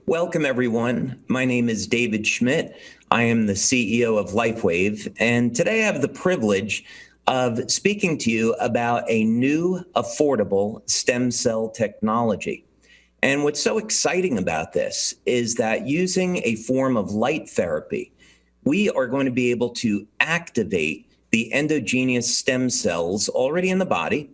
Welcome, everyone. My name is David Schmidt. I am the CEO of Lifewave, and today I have the privilege of speaking to you about a new, affordable stem cell technology. And what's so exciting about this is that using a form of light therapy, we are going to be able to activate the endogenous stem cells already in the body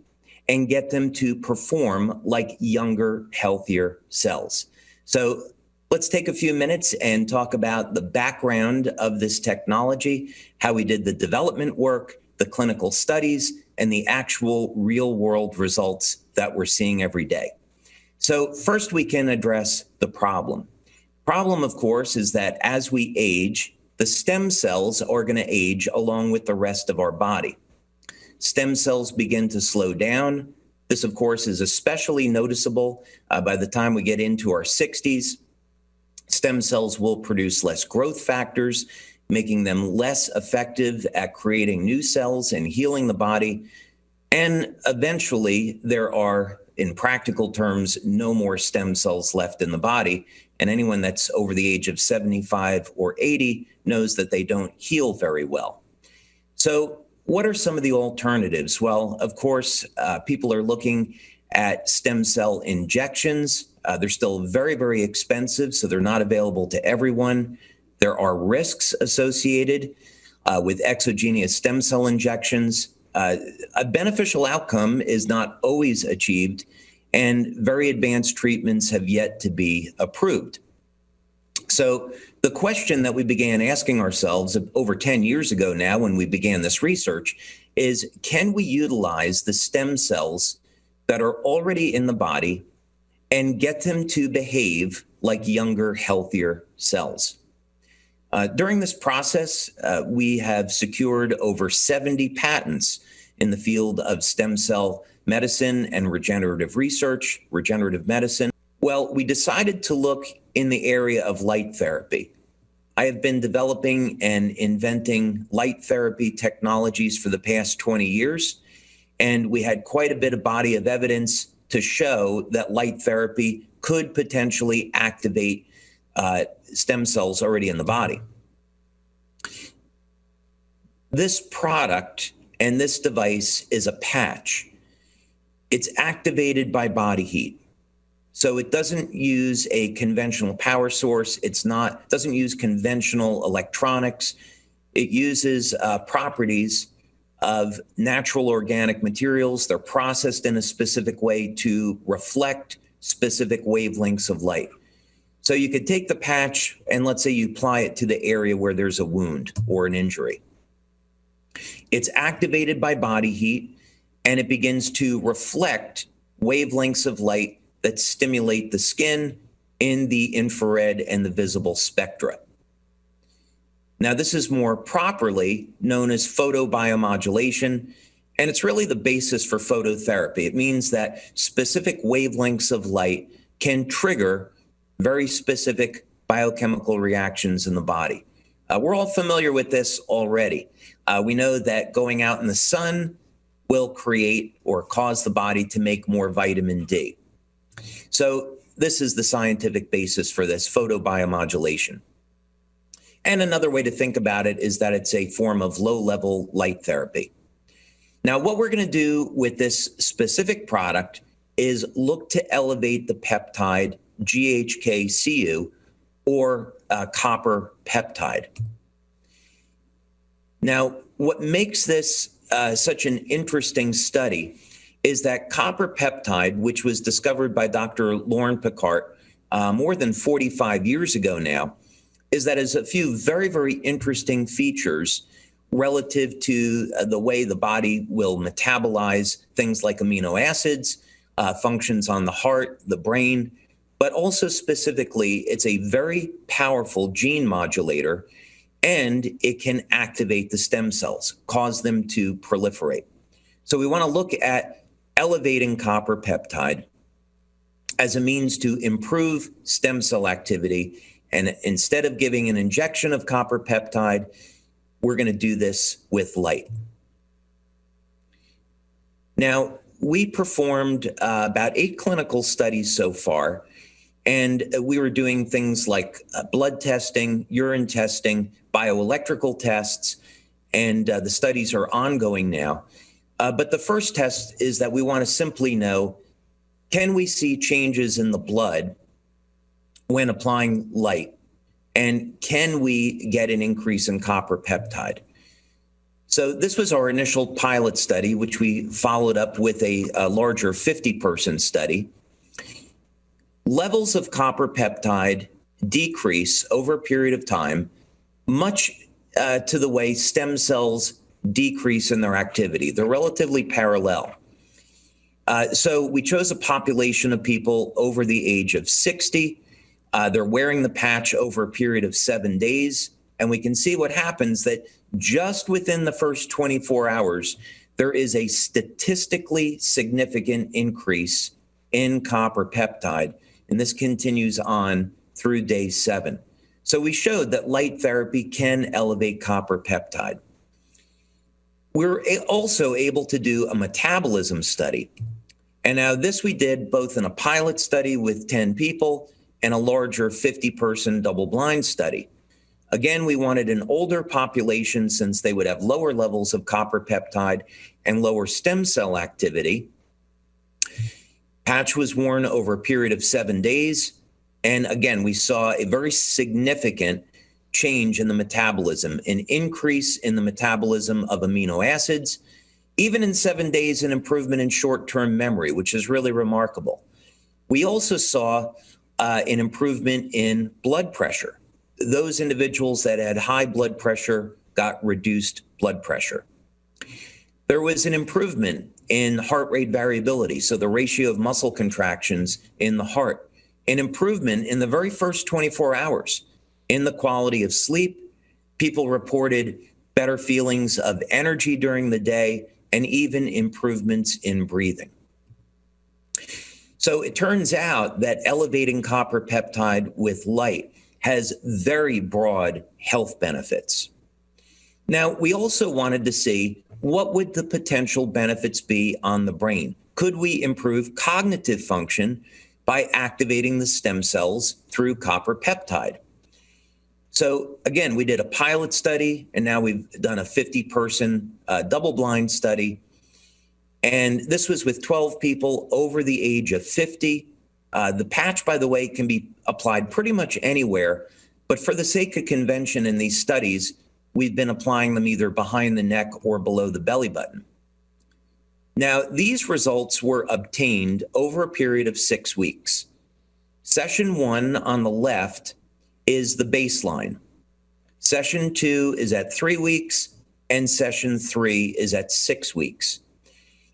and get them to perform like younger, healthier cells. So let's take a few minutes and talk about the background of this technology, how we did the development work, the clinical studies, and the actual real-world results that we're seeing every day. So first, we can address the problem. Problem, of course, is that as we age, the stem cells are going to age along with the rest of our body. Stem cells begin to slow down. This, of course, is especially noticeable by the time we get into our 60s. Stem cells will produce less growth factors, making them less effective at creating new cells and healing the body. And eventually, there are, in practical terms, no more stem cells left in the body. And anyone that's over the age of 75 or 80 knows that they don't heal very well. So what are some of the alternatives? Well, of course, people are looking at stem cell injections. They're still very, very expensive, so they're not available to everyone. There are risks associated with exogenous stem cell injections. A beneficial outcome is not always achieved, and very advanced treatments have yet to be approved. So the question that we began asking ourselves over 10 years ago now when we began this research is, can we utilize the stem cells that are already in the body and get them to behave like younger, healthier cells? During this process, we have secured over 70 patents in the field of stem cell medicine and regenerative research, regenerative medicine. Well, we decided to look in the area of light therapy. I have been developing and inventing light therapy technologies for the past 20 years, and we had quite a bit of body of evidence to show that light therapy could potentially activate stem cells already in the body. This product and this device is a patch. It's activated by body heat. So it doesn't use a conventional power source. Doesn't use conventional electronics. It uses properties of natural organic materials. They're processed in a specific way to reflect specific wavelengths of light. So you could take the patch and let's say you apply it to the area where there's a wound or an injury. It's activated by body heat and it begins to reflect wavelengths of light that stimulate the skin in the infrared and the visible spectra. Now, this is more properly known as photobiomodulation, and it's really the basis for phototherapy. It means that specific wavelengths of light can trigger very specific biochemical reactions in the body. We're all familiar with this already. We know that going out in the sun will create or cause the body to make more vitamin D. So this is the scientific basis for this photobiomodulation. And another way to think about it is that it's a form of low-level light therapy. Now, what we're going to do with this specific product is look to elevate the peptide GHK-Cu or copper peptide. Now, what makes this such an interesting study is that copper peptide, which was discovered by Dr. Lauren Picard more than 45 years ago now, is that has a few very, very interesting features relative to the way the body will metabolize things like amino acids, functions on the heart, the brain, but also specifically, it's a very powerful gene modulator, and it can activate the stem cells, cause them to proliferate. So we want to look at elevating copper peptide as a means to improve stem cell activity. And instead of giving an injection of copper peptide, we're going to do this with light. Now, we performed about 8 clinical studies so far, And we were doing things like blood testing, urine testing, bioelectrical tests, and the studies are ongoing now. But the first test is that we want to simply know, can we see changes in the blood when applying light? And can we get an increase in copper peptide? So this was our initial pilot study, which we followed up with a larger 50-person study. Levels of copper peptide decrease over a period of time, much to the way stem cells decrease in their activity. They're relatively parallel. So we chose a population of people over the age of 60. They're wearing the patch over a period of 7 days. And we can see what happens, that just within the first 24 hours, there is a statistically significant increase in copper peptide. And this continues on through day 7. So we showed that light therapy can elevate copper peptide. We're also able to do a metabolism study. And now this we did both in a pilot study with 10 people and a larger 50-person double-blind study. Again, we wanted an older population since they would have lower levels of copper peptide and lower stem cell activity. Patch was worn over a period of 7 days. And again, we saw a very significant change in the metabolism, an increase in the metabolism of amino acids, even in 7 days, an improvement in short-term memory, which is really remarkable. We also saw an improvement in blood pressure. Those individuals that had high blood pressure got reduced blood pressure. There was an improvement in heart rate variability, so the ratio of muscle contractions in the heart, an improvement in the very first 24 hours in the quality of sleep. People reported better feelings of energy during the day and even improvements in breathing. So it turns out that elevating copper peptide with light has very broad health benefits. Now, we also wanted to see, what would the potential benefits be on the brain? Could we improve cognitive function by activating the stem cells through copper peptide? So again, we did a pilot study, and now we've done a 50-person double-blind study. And this was with 12 people over the age of 50. The patch, by the way, can be applied pretty much anywhere, but for the sake of convention in these studies, we've been applying them either behind the neck or below the belly button. Now, these results were obtained over a period of 6 weeks. Session 1 on the left is the baseline. Session 2 is at 3 weeks, and session 3 is at 6 weeks.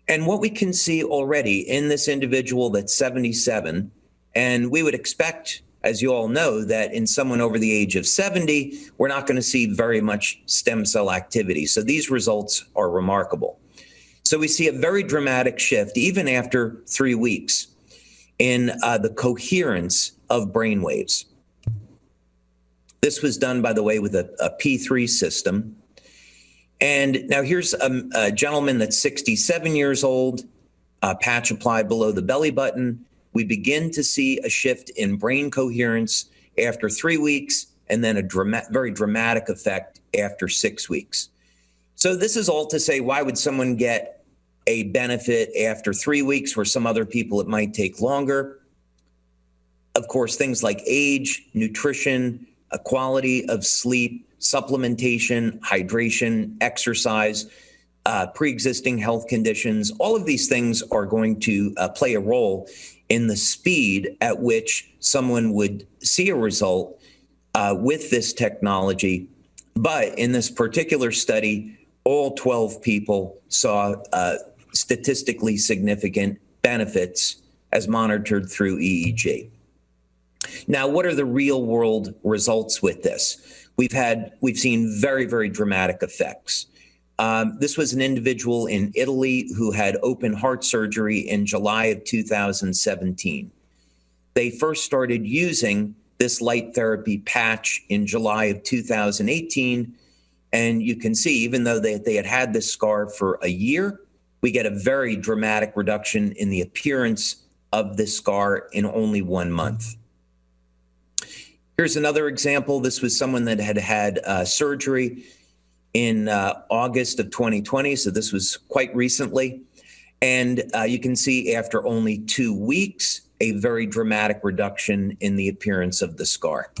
And what we can see already in this individual that's 77, and we would expect, as you all know, that in someone over the age of 70, we're not going to see very much stem cell activity. So these results are remarkable. So we see a very dramatic shift, even after 3 weeks, in the coherence of brain waves. This was done, by the way, with a P3 system. And now here's a gentleman that's 67 years old, patch applied below the belly button. We begin to see a shift in brain coherence after 3 weeks, and then a very dramatic effect after 6 weeks. So this is all to say, why would someone get a benefit after 3 weeks, where some other people it might take longer? Of course, things like age, nutrition, a quality of sleep, supplementation, hydration, exercise, pre-existing health conditions, all of these things are going to play a role in the speed at which someone would see a result with this technology. But in this particular study, all 12 people saw statistically significant benefits as monitored through EEG. Now, what are the real world results with this? We've seen very, very dramatic effects. This was an individual in Italy who had open heart surgery in July of 2017. They first started using this light therapy patch in July of 2018. And you can see, even though they had had this scar for a year, we get a very dramatic reduction in the appearance of this scar in only 1 month. Here's another example. This was someone that had had surgery in August of 2020, so this was quite recently. And you can see after only 2 weeks, a very dramatic reduction in the appearance of the scar.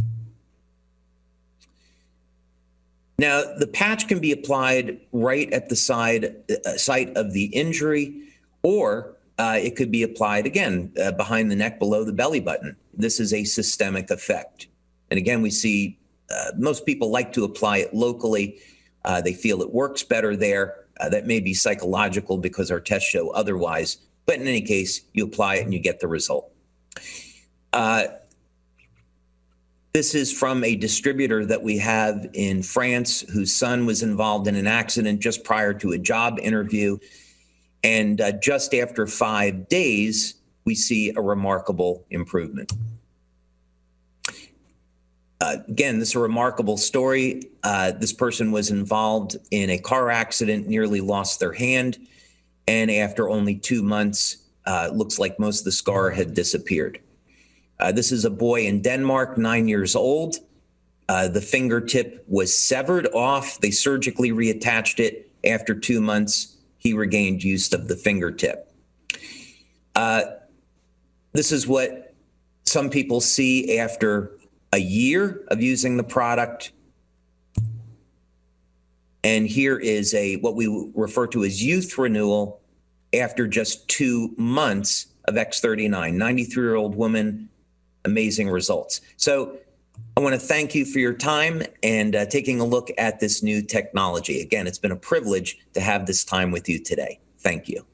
Now, the patch can be applied right at the site of the injury, or it could be applied, again, behind the neck below the belly button. This is a systemic effect. And again, we see most people like to apply it locally. They feel it works better there. That may be psychological because our tests show otherwise. But in any case, you apply it and you get the result. This is from a distributor that we have in France whose son was involved in an accident just prior to a job interview. And just after 5 days, we see a remarkable improvement. Again, this is a remarkable story. This person was involved in a car accident, nearly lost their hand, and after only 2 months, looks like most of the scar had disappeared. This is a boy in Denmark, 9 years old. The fingertip was severed off. They surgically reattached it. After 2 months, he regained use of the fingertip. This is what some people see after a year of using the product. And here is what we refer to as youth renewal after just 2 months of X39. 93-year-old woman, amazing results. So I want to thank you for your time and taking a look at this new technology. Again, it's been a privilege to have this time with you today. Thank you.